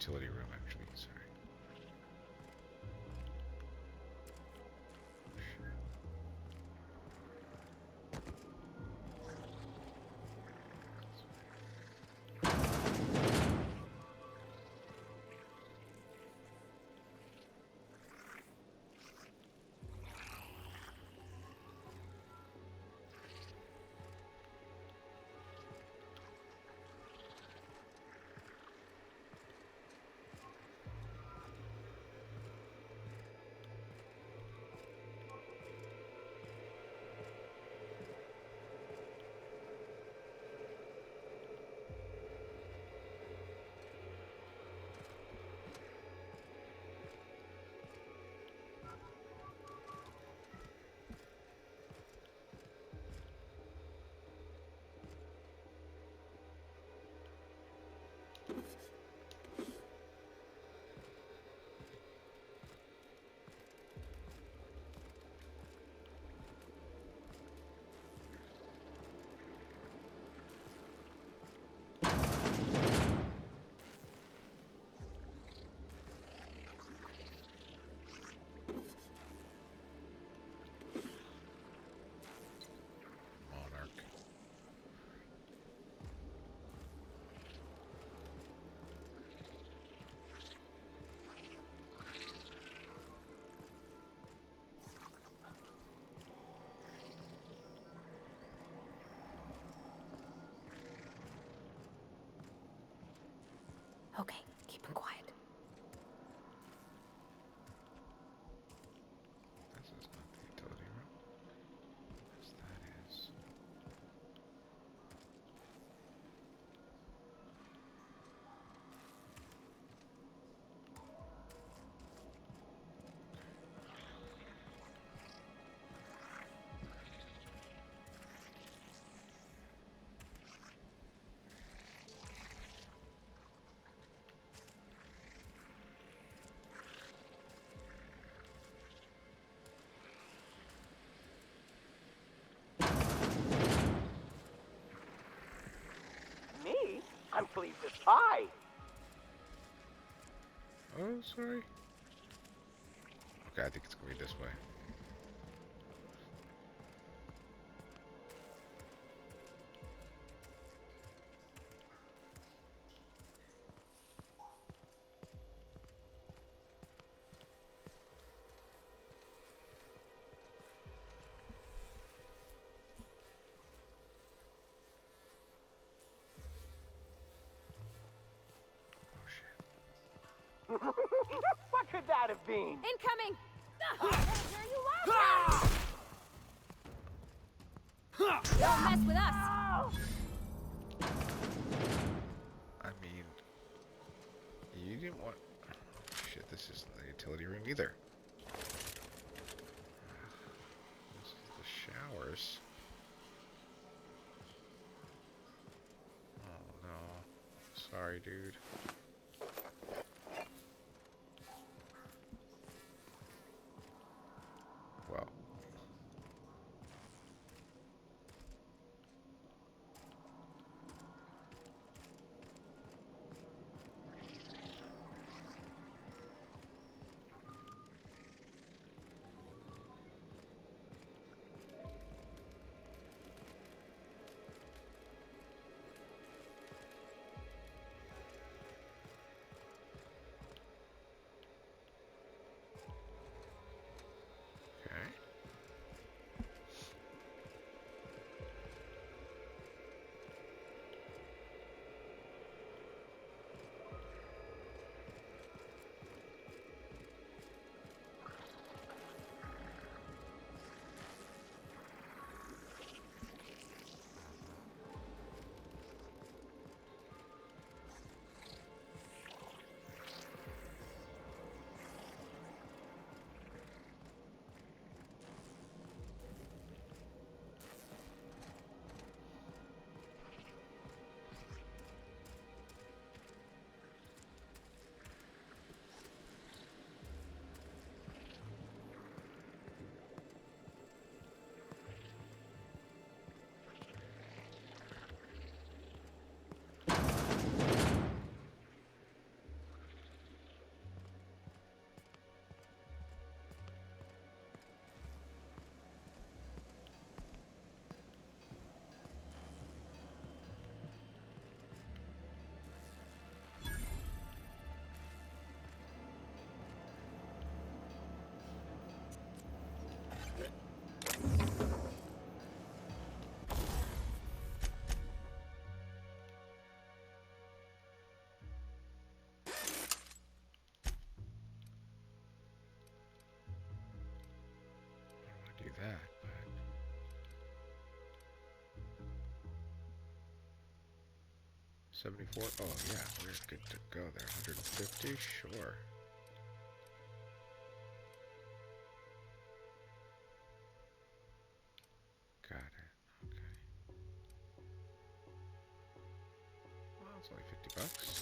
utility room, actually. Sorry. Okay, keep him quiet. This is not the utility room. Yes, that is. Me? I'm pleased as pie. Oh, sorry. Okay, I think it's going to be this way. Oh, shit. What could that have been? Incoming! Here you are! Don't mess with us! I mean, you didn't want... Oh, shit, this isn't the utility room either. This is the showers. Oh, no. Sorry, dude. Well. 74. Oh yeah, we're good to go there. 150, sure. Got it. Okay. Well, it's only 50 bucks.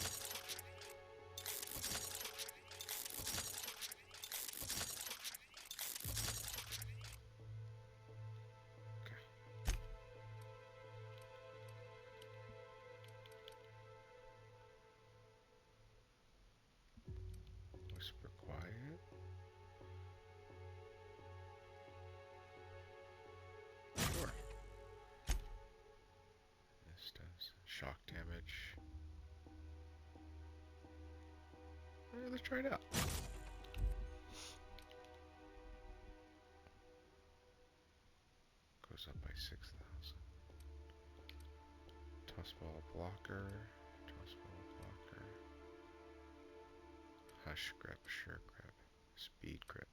Whisper quiet. Sure. This does shock damage. Let's try it out. Goes up by 6,000. Toss ball blocker. Toss ball blocker. Hush grip, sure grip. Speed grip.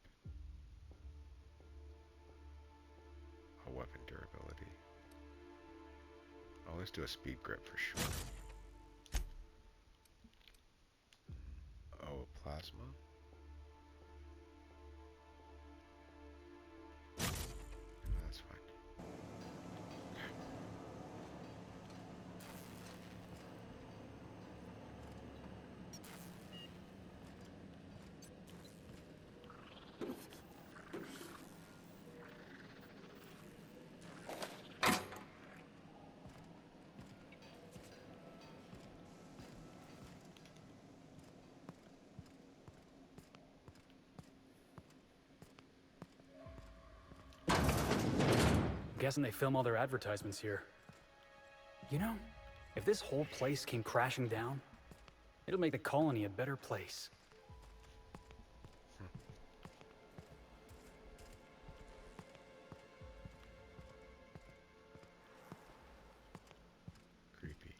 A weapon durability. Oh, let's do a speed grip for sure. Oh, plasma. Oh, that's fine. Guessing they film all their advertisements here. You know, if this whole place came crashing down, it'll make the colony a better place. Creepy.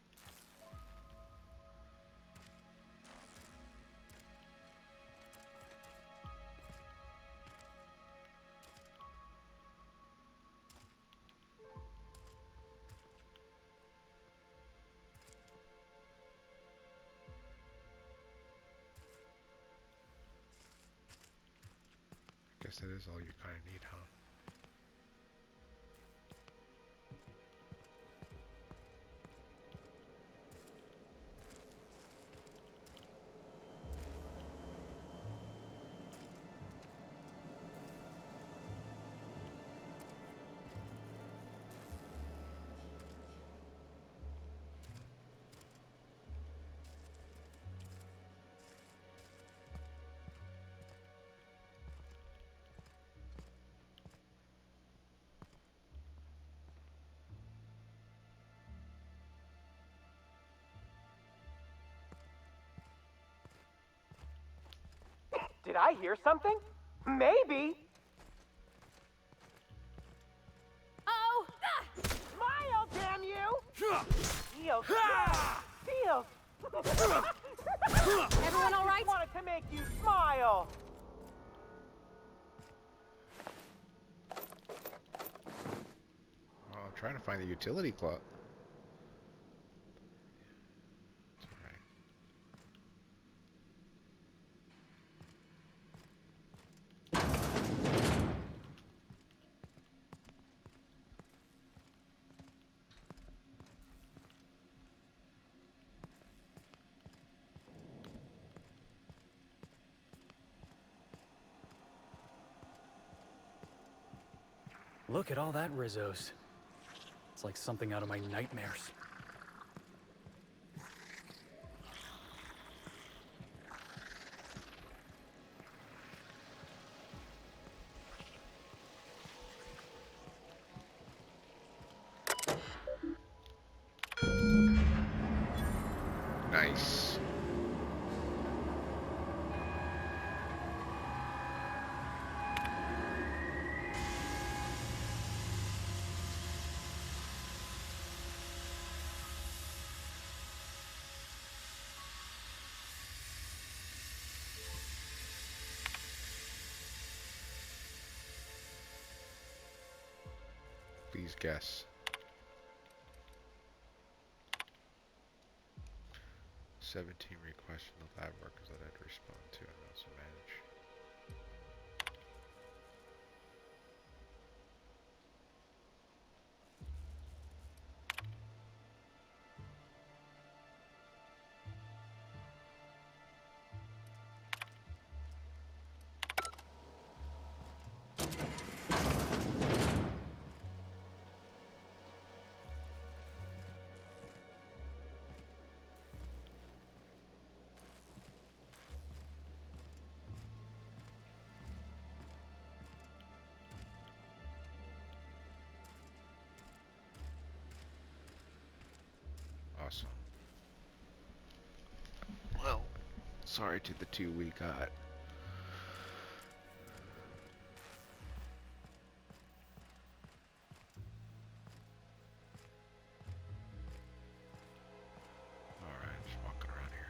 Guess that is all you kind of need, huh? Did I hear something? Maybe. Oh! Smile, damn you! Feels. Feels. Everyone all right? Wanted to make you smile. Oh, I'm trying to find the utility clock. It's alright. Look at all that Rizzos. It's like something out of my nightmares. Nice. Please guess. 17 requests from the lab workers that I'd respond to and also manage. Awesome. Well, sorry to the two we got. Alright, just walking around here.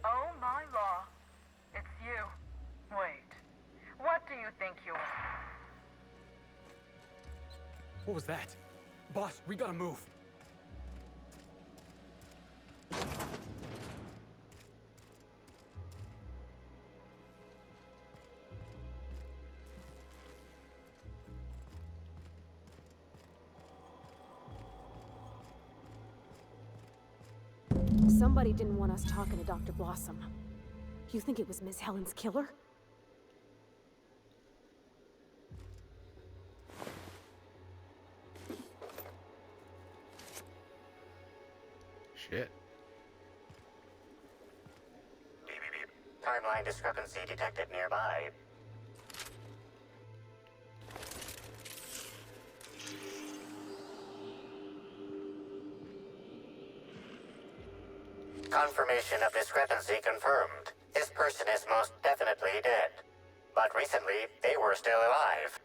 Oh my law. It's you. Wait. What do you think you are? What was that? Boss, we gotta move. Somebody didn't want us talking to Dr. Blossom. You think it was Miss Helen's killer? Shit. Timeline discrepancy detected nearby. Confirmation of discrepancy confirmed. This person is most definitely dead. But recently, they were still alive.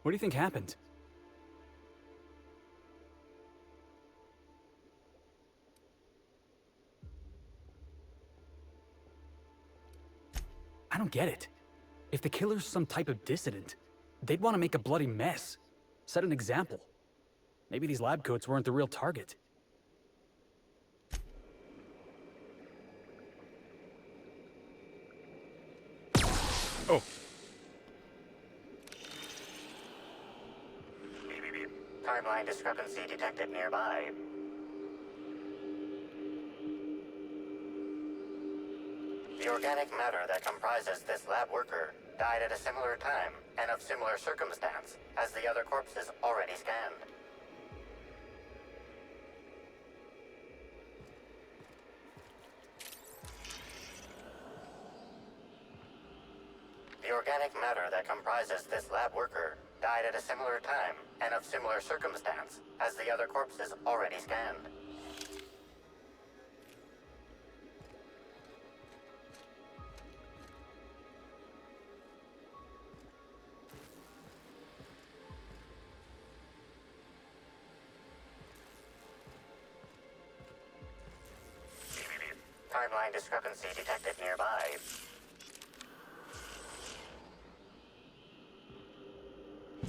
What do you think happened? I don't get it. If the killer's some type of dissident, they'd want to make a bloody mess. Set an example. Maybe these lab coats weren't the real target. Oh. Timeline discrepancy detected nearby. The organic matter that comprises this lab worker died at a similar time and of similar circumstance as the other corpses already scanned. The organic matter that comprises this lab worker died at a similar time and of similar circumstance as the other corpses already scanned. Timeline discrepancy detected nearby.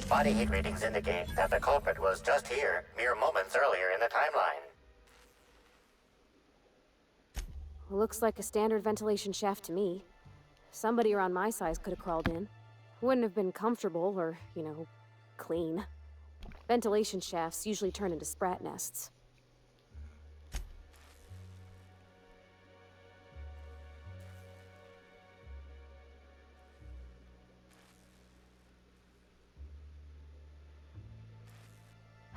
Body heat readings indicate that the culprit was just here, mere moments earlier in the timeline. Looks like a standard ventilation shaft to me. Somebody around my size could have crawled in. Wouldn't have been comfortable or, clean. Ventilation shafts usually turn into sprat nests.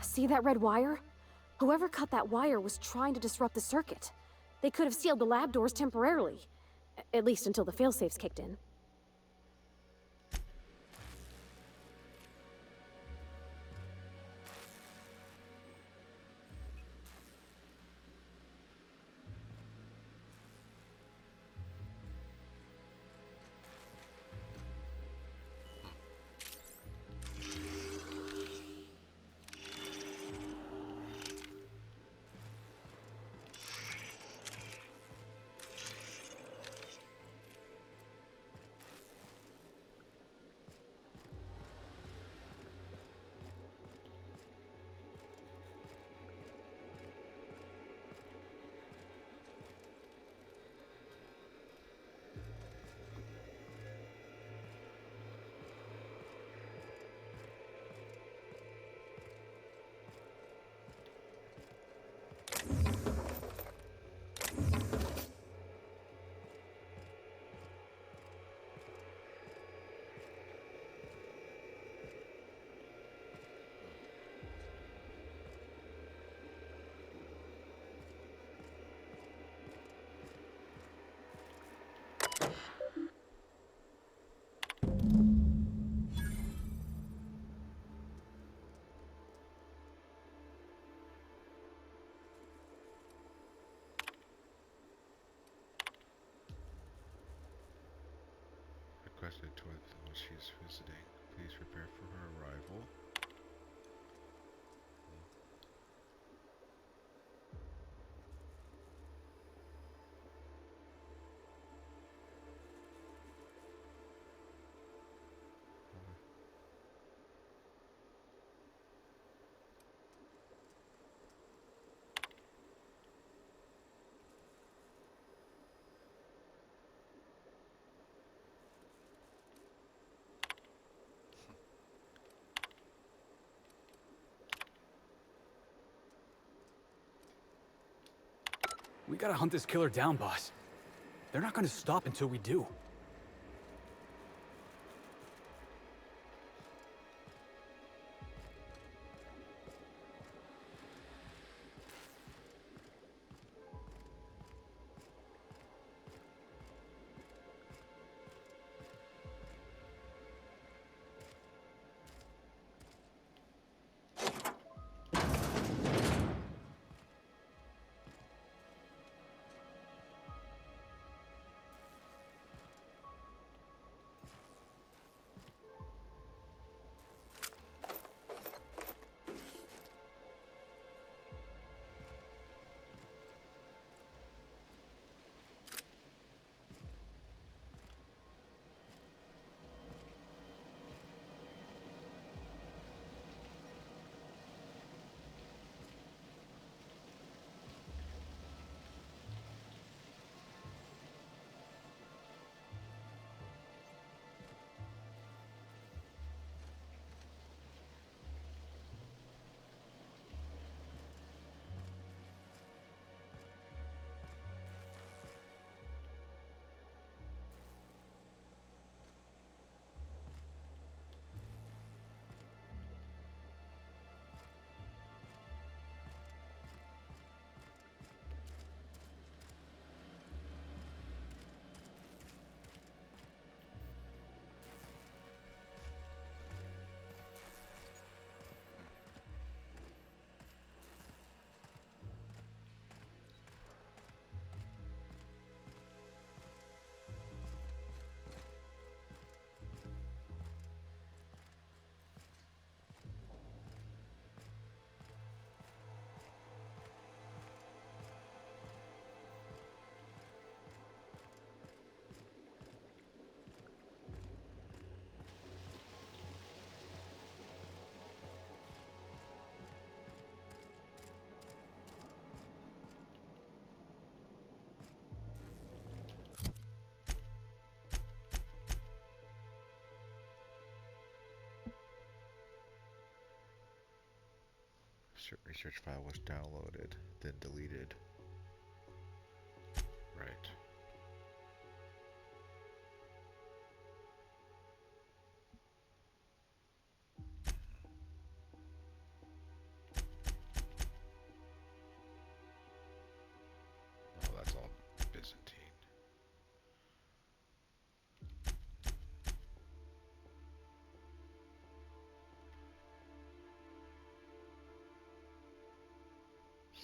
See that red wire? Whoever cut that wire was trying to disrupt the circuit. They could have sealed the lab doors temporarily. At least until the failsafes kicked in. Requested towards while she is visiting. Please prepare for her arrival. We gotta hunt this killer down, boss. They're not gonna stop until we do. Research file was downloaded, then deleted. Right. Oh, that's all Byzantine.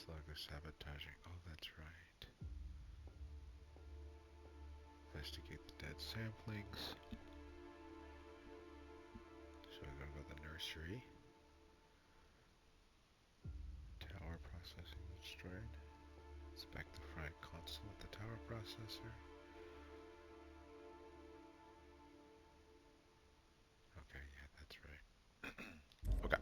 Slugger sabotaging. Oh, that's right. Investigate the dead samplings. So we're gonna go to the nursery. Tower processing destroyed. Inspect the front console with the tower processor. Okay, yeah, that's right. Okay.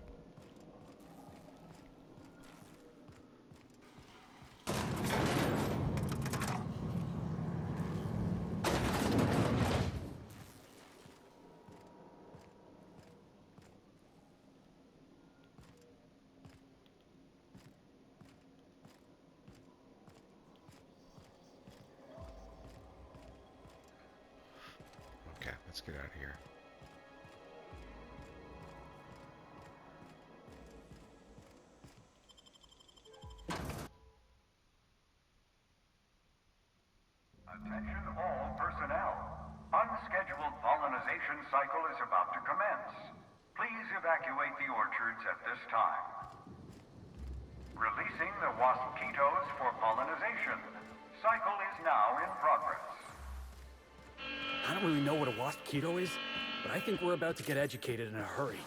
Okay, let's get out of here. Attention all personnel. Unscheduled pollinization cycle is about to commence. Please evacuate the orchards at this time. Releasing the wasp-ketos for pollinization. Cycle is now in progress. I don't really know what a wasp keto is, but I think we're about to get educated in a hurry.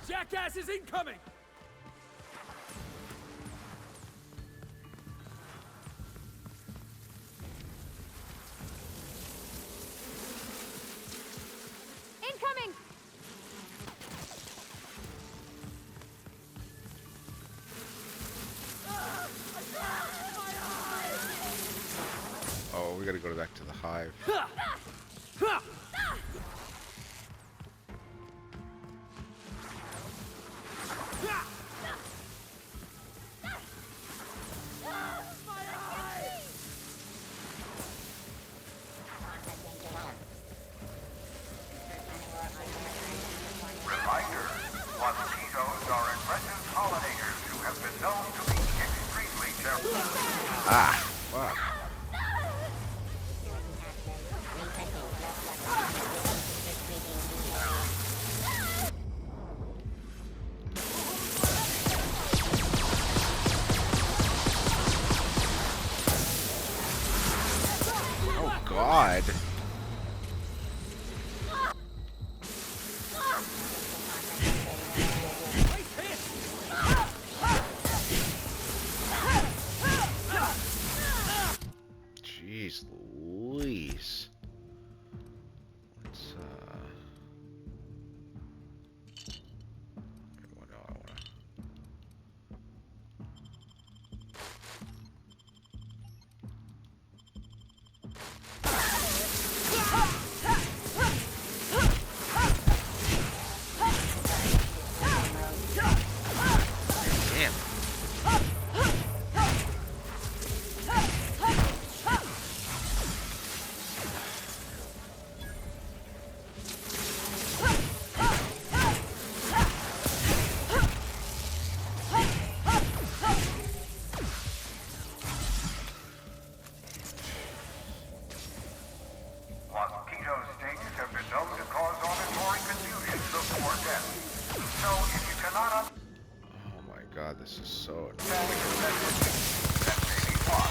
Jackass is incoming! Incoming! Oh, we gotta go back to the hive. Reminder, mosquitoes are aggressive pollinators who have been known to be extremely careful. Ah, fuck. Oh God. Jeez Louise. Let's what do I wanna damn. Mosquito stings have been known to cause auditory confusion before death. So if you cannot Oh my God, this is so understand the message, that may be why.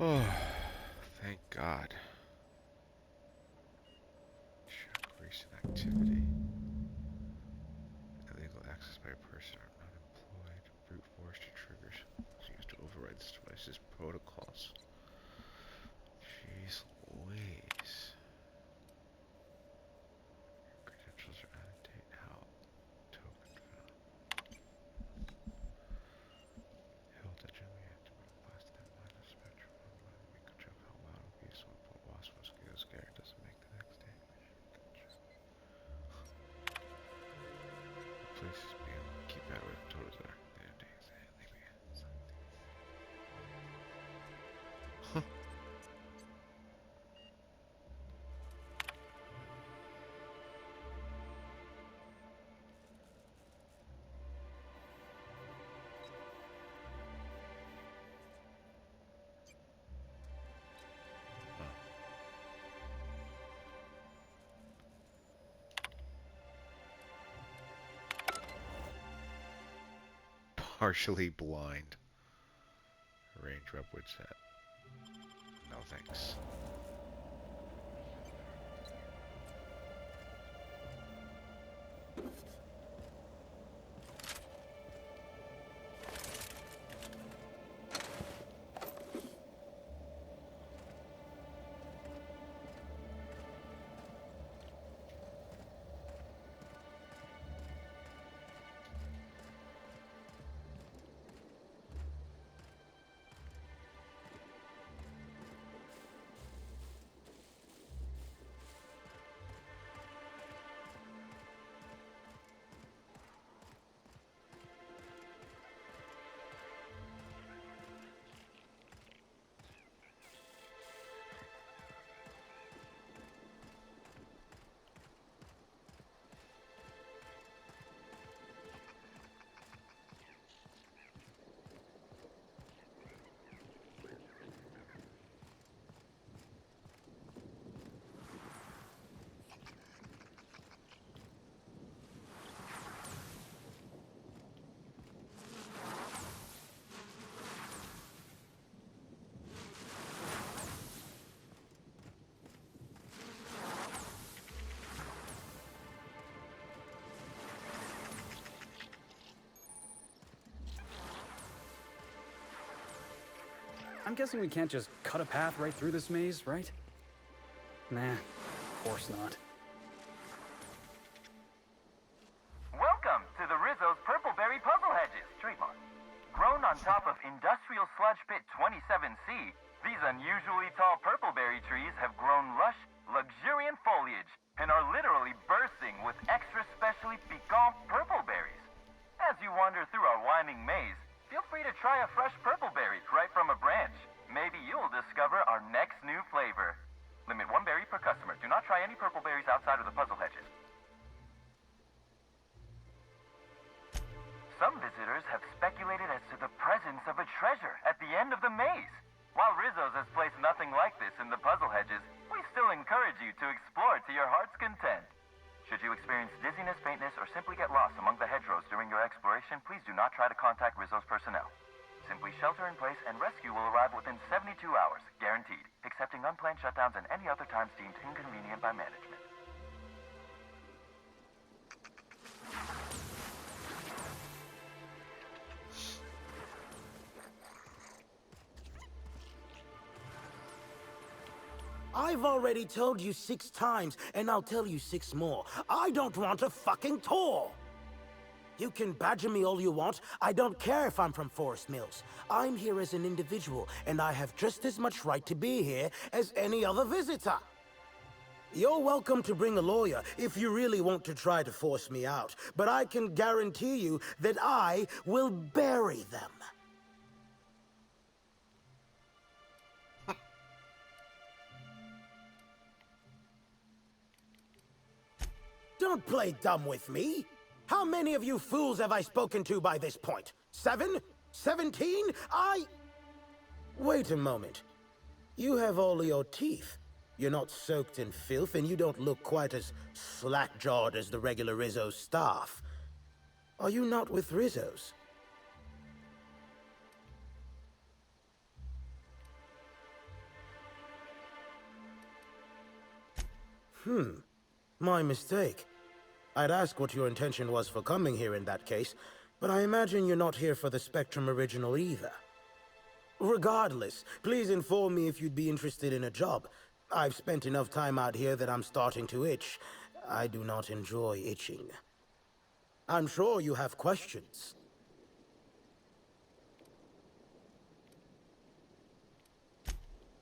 Oh, thank God. Check recent activity. Illegal access by a person or not employed. Brute force to triggers is used to override this device's protocols. Jeez Louise. Credentials are out of date. How? Token found. Held that gently active with a blast that minus spectrum. We could check how loud it would be so we put wasp mosquitoes scared doesn't make the next day. Places being keep out with toes there. Their days leave me something. Partially blind. Range rep would set. No thanks. I'm guessing we can't just cut a path right through this maze, right? Nah, of course not. Welcome to the Rizzo's Purpleberry Puzzle Hedges, trademark. Grown on top of Industrial Sludge Pit 27C, these unusually tall purpleberry trees have grown lush, luxuriant foliage and are literally bursting with extra specially piquant purpleberries. As you wander through our winding maze, feel free to try a fresh purpleberry right from a branch. Maybe you'll discover our next new flavor. Limit 1 berry per customer. Do not try any purpleberries outside of the puzzle hedges. Some visitors have speculated as to the presence of a treasure at the end of the maze. While Rizzo's has placed nothing like this in the puzzle hedges, we still encourage you to explore to your heart's content. Should you experience dizziness, faintness, or simply get lost among the hedgerows during your exploration, please do not try to contact Rizzo's personnel. Simply shelter in place and rescue will arrive within 72 hours, guaranteed, excepting unplanned shutdowns and any other times deemed inconvenient by management. I've already told you 6 times, and I'll tell you 6 more. I don't want a fucking tour! You can badger me all you want. I don't care if I'm from Forest Mills. I'm here as an individual, and I have just as much right to be here as any other visitor. You're welcome to bring a lawyer if you really want to try to force me out, but I can guarantee you that I will bury them. Don't play dumb with me. How many of you fools have I spoken to by this point? 7? 17? Wait a moment. You have all your teeth. You're not soaked in filth, and you don't look quite as slack-jawed as the regular Rizzo staff. Are you not with Rizzo's? My mistake. I'd ask what your intention was for coming here in that case, but I imagine you're not here for the Spectrum Original either. Regardless, please inform me if you'd be interested in a job. I've spent enough time out here that I'm starting to itch. I do not enjoy itching. I'm sure you have questions.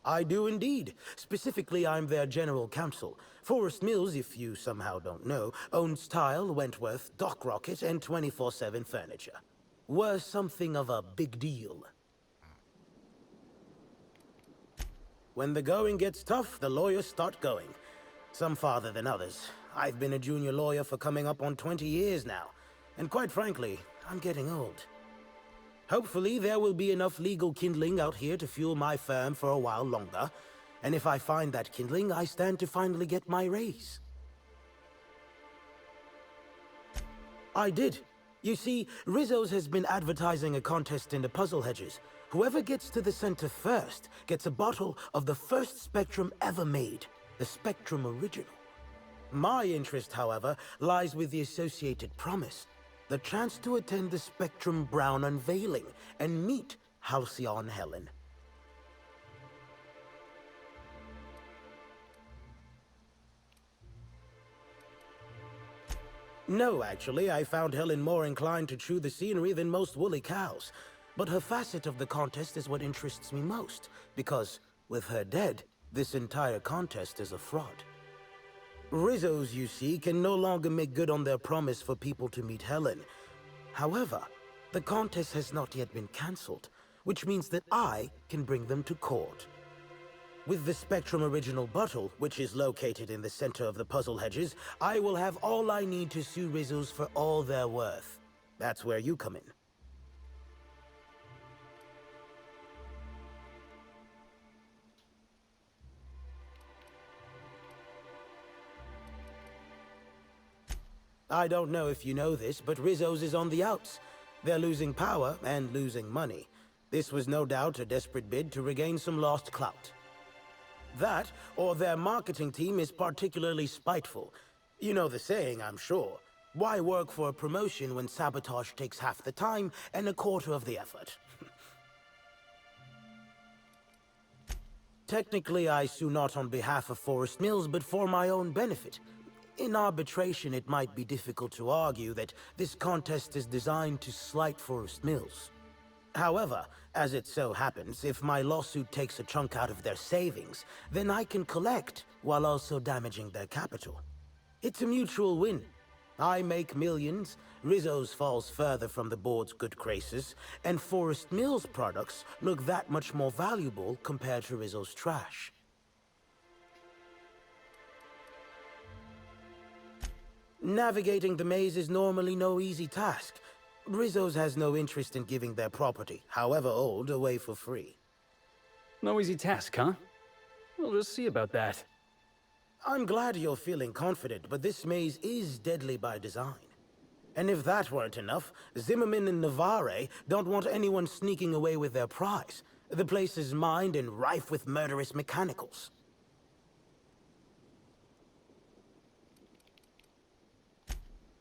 I do indeed. Specifically, I'm their general counsel. Forest Mills, if you somehow don't know, owns Tile, Wentworth, Dock Rocket, and 24/7 Furniture. We're something of a big deal. When the going gets tough, the lawyers start going. Some farther than others. I've been a junior lawyer for coming up on 20 years now. And quite frankly, I'm getting old. Hopefully, there will be enough legal kindling out here to fuel my firm for a while longer. And if I find that kindling, I stand to finally get my raise. I did. You see, Rizzo's has been advertising a contest in the puzzle hedges. Whoever gets to the center first gets a bottle of the first Spectrum ever made, the Spectrum Original. My interest, however, lies with the associated promise. The chance to attend the Spectrum Brown unveiling and meet Halcyon Helen. No, actually, I found Helen more inclined to chew the scenery than most woolly cows. But her facet of the contest is what interests me most, because, with her dead, this entire contest is a fraud. Rizzo's, you see, can no longer make good on their promise for people to meet Helen. However, the contest has not yet been cancelled, which means that I can bring them to court. With the Spectrum Original bottle, which is located in the center of the puzzle hedges, I will have all I need to sue Rizzo's for all they're worth. That's where you come in. I don't know if you know this, but Rizzo's is on the outs. They're losing power and losing money. This was no doubt a desperate bid to regain some lost clout. That, or their marketing team is particularly spiteful. You know the saying, I'm sure. Why work for a promotion when sabotage takes half the time and a quarter of the effort? Technically, I sue not on behalf of Forest Mills, but for my own benefit. In arbitration, it might be difficult to argue that this contest is designed to slight Forest Mills. However, as it so happens, if my lawsuit takes a chunk out of their savings, then I can collect while also damaging their capital. It's a mutual win. I make millions, Rizzo's falls further from the board's good graces, and Forest Mills products look that much more valuable compared to Rizzo's trash. Navigating the maze is normally no easy task. Rizzo's has no interest in giving their property, however old, away for free. No easy task, huh? We'll just see about that. I'm glad you're feeling confident, but this maze is deadly by design. And if that weren't enough, Zimmerman and Navarre don't want anyone sneaking away with their prize. The place is mined and rife with murderous mechanicals.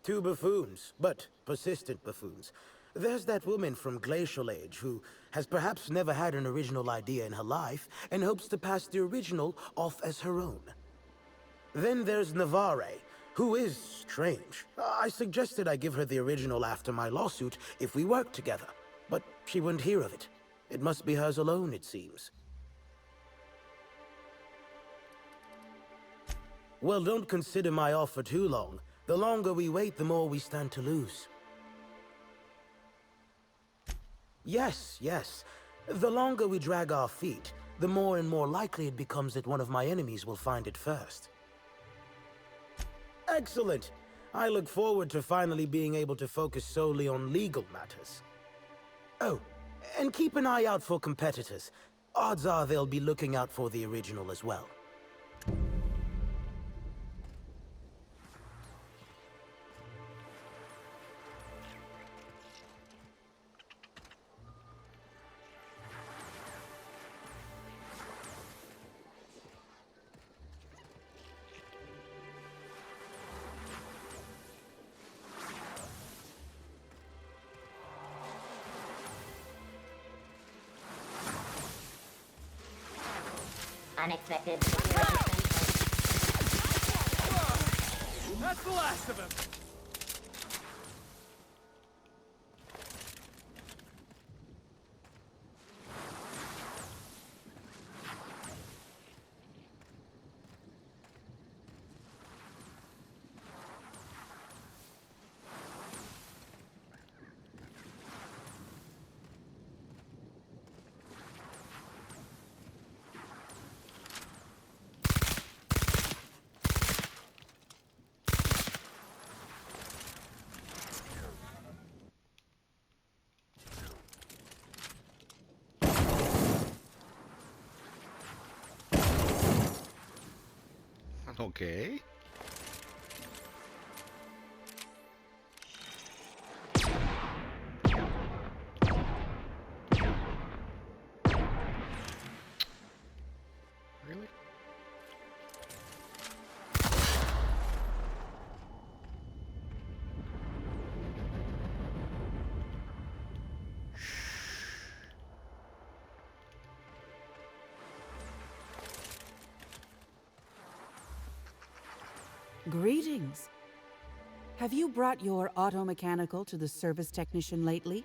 Two buffoons, but persistent buffoons. There's that woman from Glacial Age who has perhaps never had an original idea in her life and hopes to pass the original off as her own. Then there's Navarre, who is strange. I suggested I give her the original after my lawsuit if we worked together, but she wouldn't hear of it. It must be hers alone, it seems. Well, don't consider my offer too long. The longer we wait, the more we stand to lose. Yes, yes. The longer we drag our feet, the more and more likely it becomes that one of my enemies will find it first. Excellent! I look forward to finally being able to focus solely on legal matters. Oh, and keep an eye out for competitors. Odds are they'll be looking out for the original as well. Unexpected. That's the last of him! Okay. Really? Greetings. Have you brought your auto-mechanical to the service technician lately?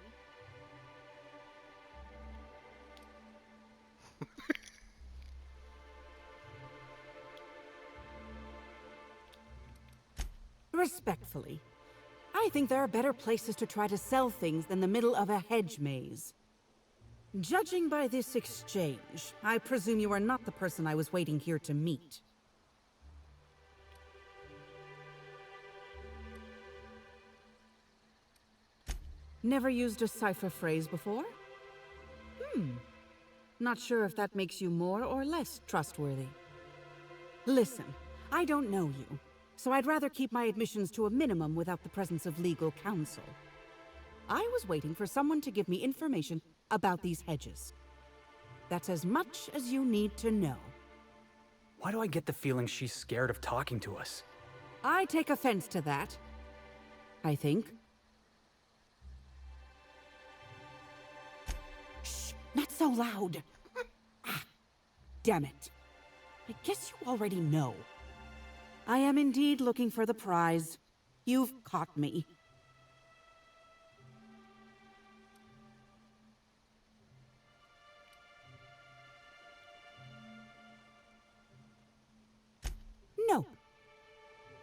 Respectfully, I think there are better places to try to sell things than the middle of a hedge maze. Judging by this exchange, I presume you are not the person I was waiting here to meet. Never used a cipher phrase before? Not sure if that makes you more or less trustworthy. Listen, I don't know you, so I'd rather keep my admissions to a minimum without the presence of legal counsel. I was waiting for someone to give me information about these hedges. That's as much as you need to know. Why do I get the feeling she's scared of talking to us? I take offense to that. I think. Shh, not so loud. damn it. I guess you already know. I am indeed looking for the prize. You've caught me. No.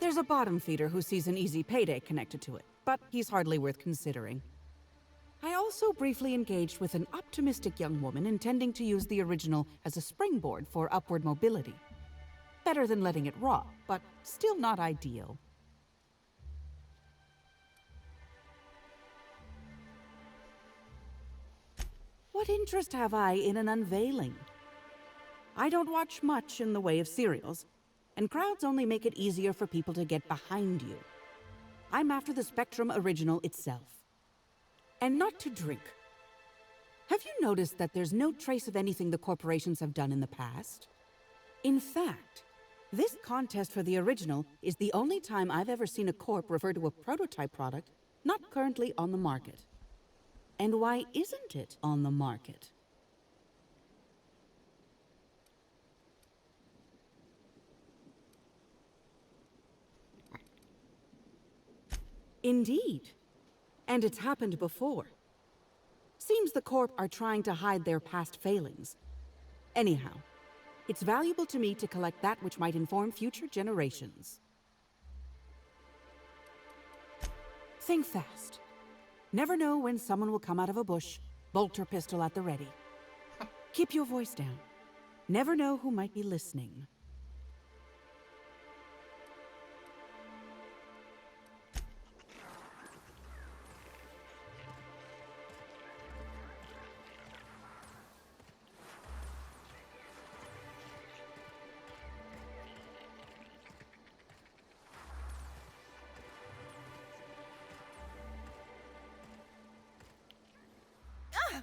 There's a bottom feeder who sees an easy payday connected to it, but he's hardly worth considering. I also briefly engaged with an optimistic young woman intending to use the original as a springboard for upward mobility. Better than letting it rot, but still not ideal. What interest have I in an unveiling? I don't watch much in the way of serials, and crowds only make it easier for people to get behind you. I'm after the Spectrum original itself. And not to drink. Have you noticed that there's no trace of anything the corporations have done in the past? In fact, this contest for the original is the only time I've ever seen a corp refer to a prototype product not currently on the market. And why isn't it on the market? Indeed. And it's happened before. Seems the Corp are trying to hide their past failings. Anyhow, it's valuable to me to collect that which might inform future generations. Think fast. Never know when someone will come out of a bush, bolt or pistol at the ready. Keep your voice down. Never know who might be listening.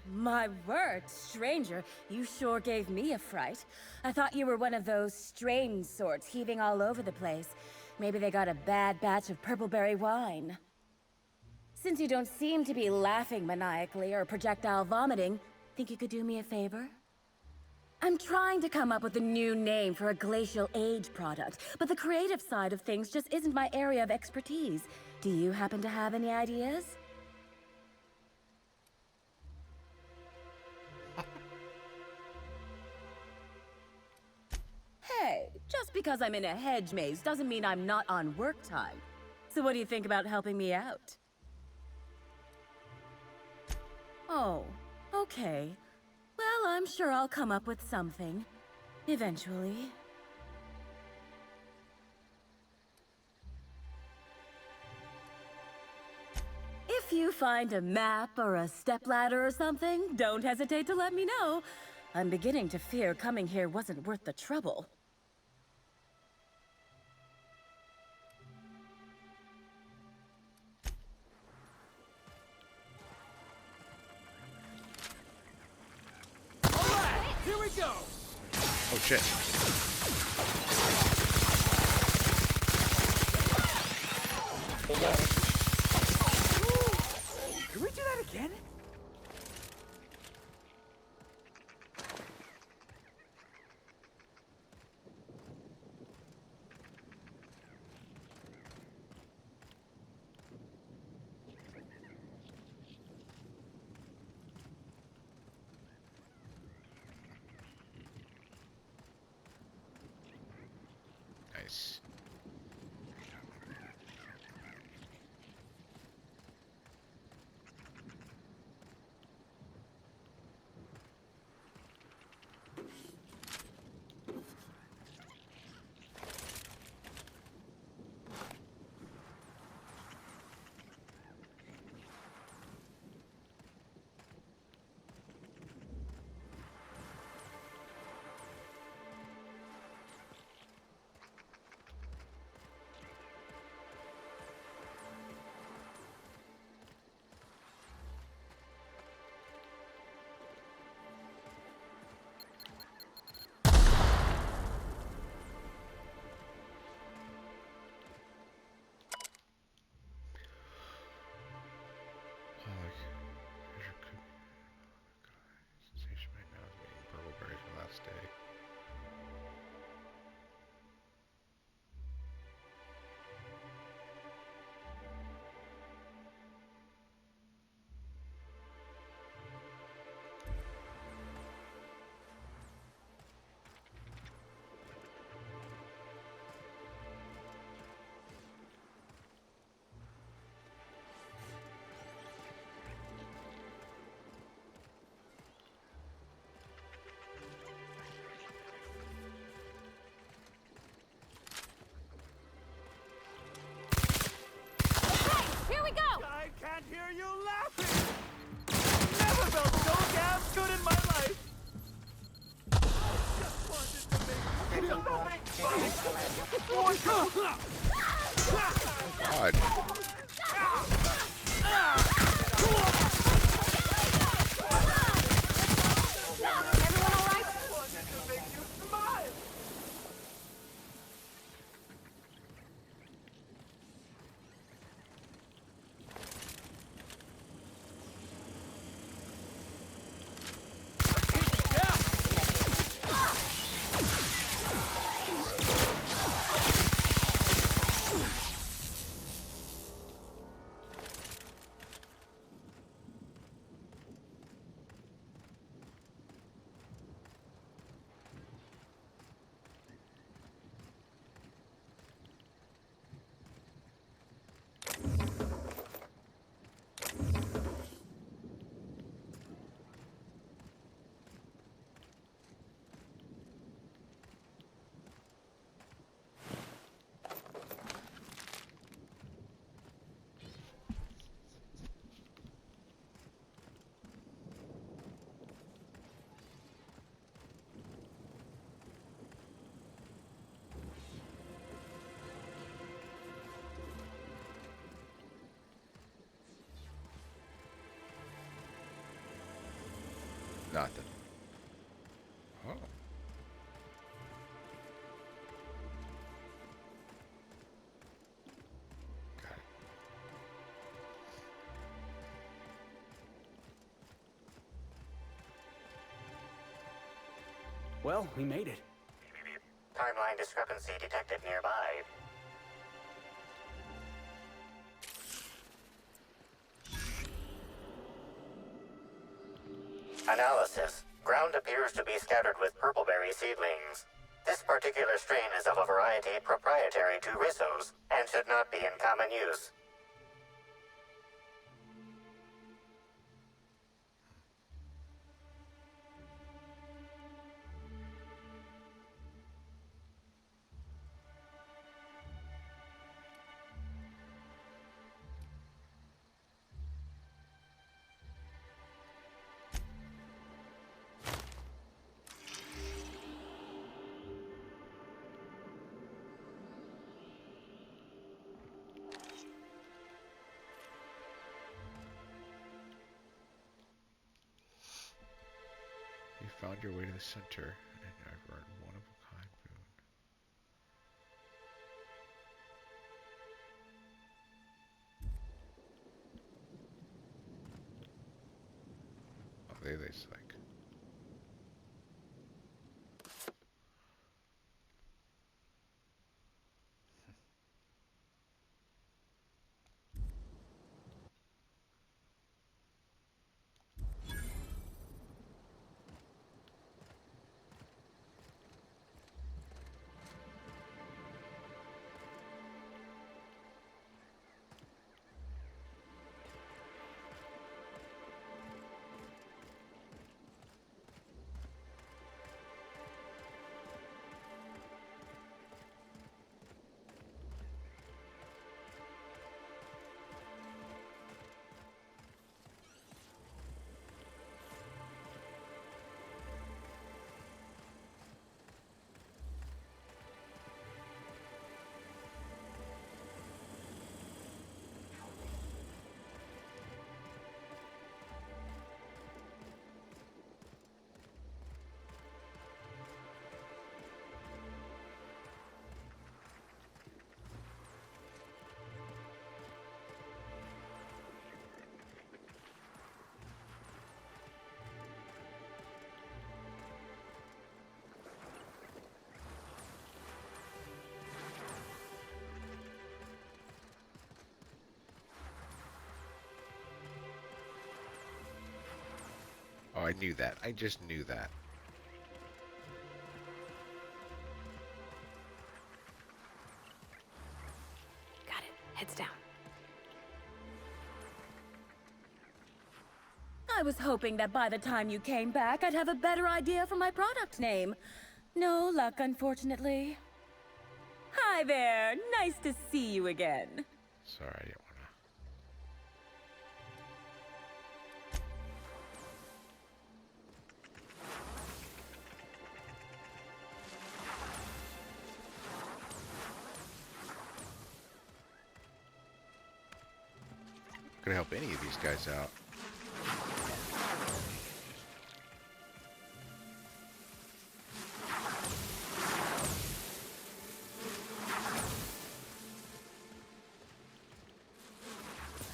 My word, stranger, you sure gave me a fright. I thought you were one of those strange sorts heaving all over the place. Maybe they got a bad batch of purpleberry wine. Since you don't seem to be laughing maniacally or projectile vomiting, think you could do me a favor? I'm trying to come up with a new name for a glacial age product, but the creative side of things just isn't my area of expertise. Do you happen to have any ideas? Hey, just because I'm in a hedge maze doesn't mean I'm not on work time. So what do you think about helping me out? Oh, okay. Well, I'm sure I'll come up with something. Eventually. If you find a map or a stepladder or something, don't hesitate to let me know. I'm beginning to fear coming here wasn't worth the trouble. Here we go! Oh shit. Can we do that again? Nice. Nothing. Oh. Got it. Well, we made it. Timeline discrepancy detected nearby. Analysis. Ground appears to be scattered with purpleberry seedlings. This particular strain is of a variety proprietary to Rissos and should not be in common use. You found your way to the center, and I've earned one of a kind boon. Oh, they like. Oh, I knew that. I just knew that. Got it. Heads down. I was hoping that by the time you came back, I'd have a better idea for my product name. No luck, unfortunately. Hi there. Nice to see you again. Sorry, I didn't want to. Gonna help any of these guys out.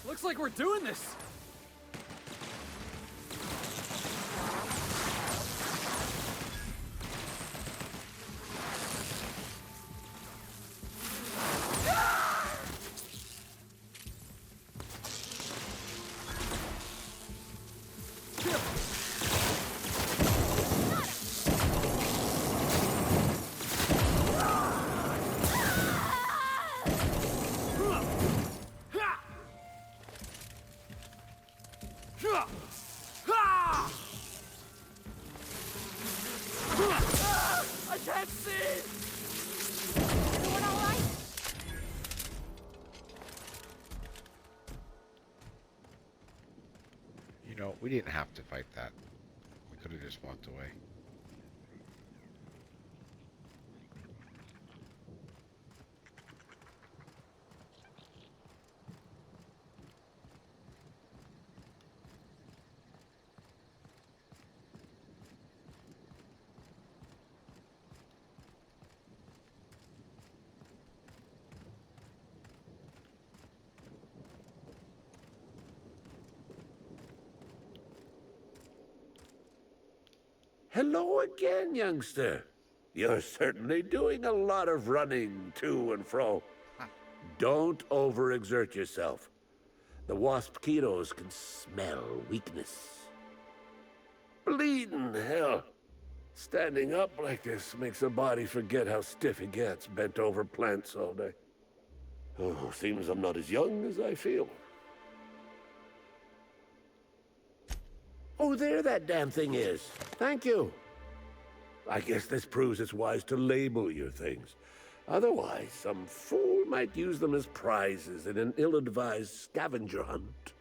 Looks like we're doing this. I can't see! Everyone all right? You know, we didn't have to fight that. We could have just walked away. Hello again, youngster. You're certainly doing a lot of running to and fro. Don't overexert yourself. The wasp-ketos can smell weakness. Bleeding hell. Standing up like this makes a body forget how stiff it gets, bent over plants all day. Oh, seems I'm not as young as I feel. Oh, there that damn thing is. Thank you. I guess this proves it's wise to label your things. Otherwise, some fool might use them as prizes in an ill-advised scavenger hunt.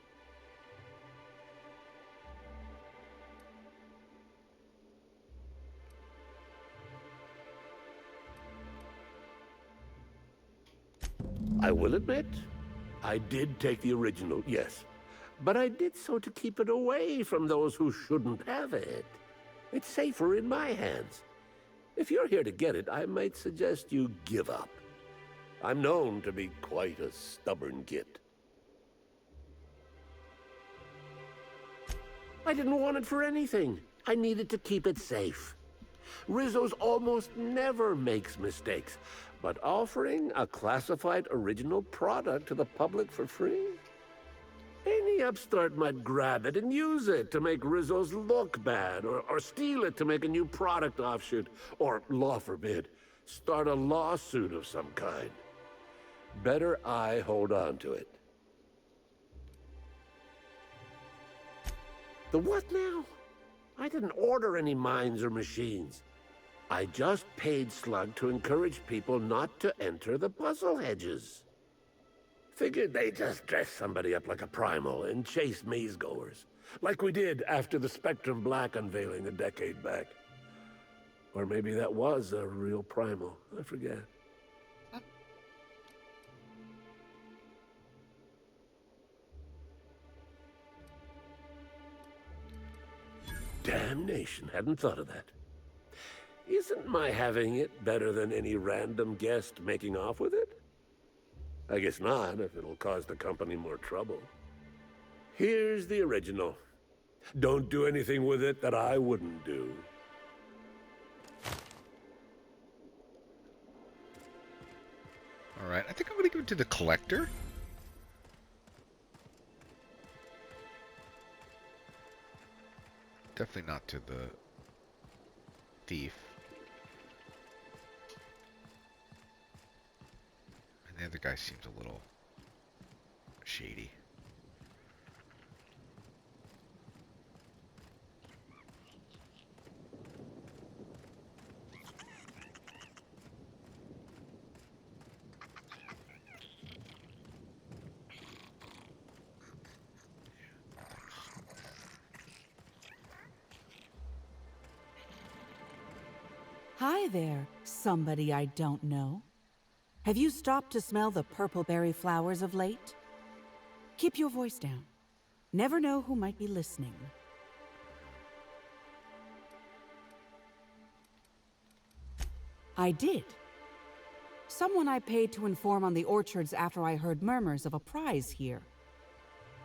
I will admit, I did take the original, yes. But I did so to keep it away from those who shouldn't have it. It's safer in my hands. If you're here to get it, I might suggest you give up. I'm known to be quite a stubborn git. I didn't want it for anything. I needed to keep it safe. Rizzo's almost never makes mistakes, but offering a classified original product to the public for free? Any upstart might grab it and use it to make Rizzo's look bad, or steal it to make a new product offshoot, or, law forbid, start a lawsuit of some kind. Better I hold on to it. The what now? I didn't order any mines or machines. I just paid Slug to encourage people not to enter the puzzle hedges. Figured they'd just dress somebody up like a primal and chase maze-goers, like we did after the Spectrum Black unveiling a decade back. Or maybe that was a real primal, I forget. Damnation, hadn't thought of that. Isn't my having it better than any random guest making off with it? I guess not, if it'll cause the company more trouble. Here's the original. Don't do anything with it that I wouldn't do. Alright, I think I'm gonna give it to the collector. Definitely not to the thief. And the other guy seems a little shady. Hi there, somebody I don't know. Have you stopped to smell the purple berry flowers of late? Keep your voice down. Never know who might be listening. I did. Someone I paid to inform on the orchards after I heard murmurs of a prize here.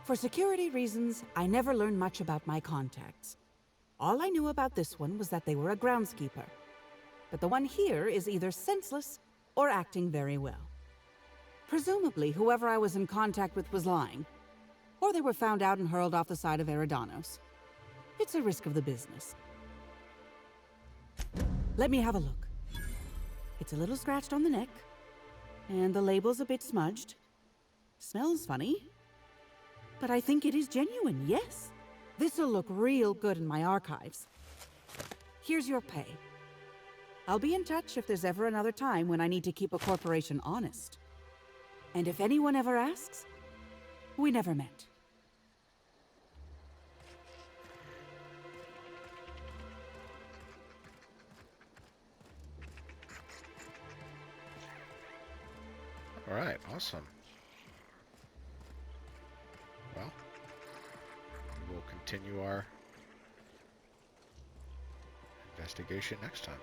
For security reasons, I never learned much about my contacts. All I knew about this one was that they were a groundskeeper. But the one here is either senseless or acting very well. Presumably, whoever I was in contact with was lying. Or they were found out and hurled off the side of Eridanos. It's a risk of the business. Let me have a look. It's a little scratched on the neck, and the label's a bit smudged. Smells funny, but I think it is genuine, yes. This'll look real good in my archives. Here's your pay. I'll be in touch if there's ever another time when I need to keep a corporation honest. And if anyone ever asks, we never met. All right, awesome. Well, we'll continue our investigation next time.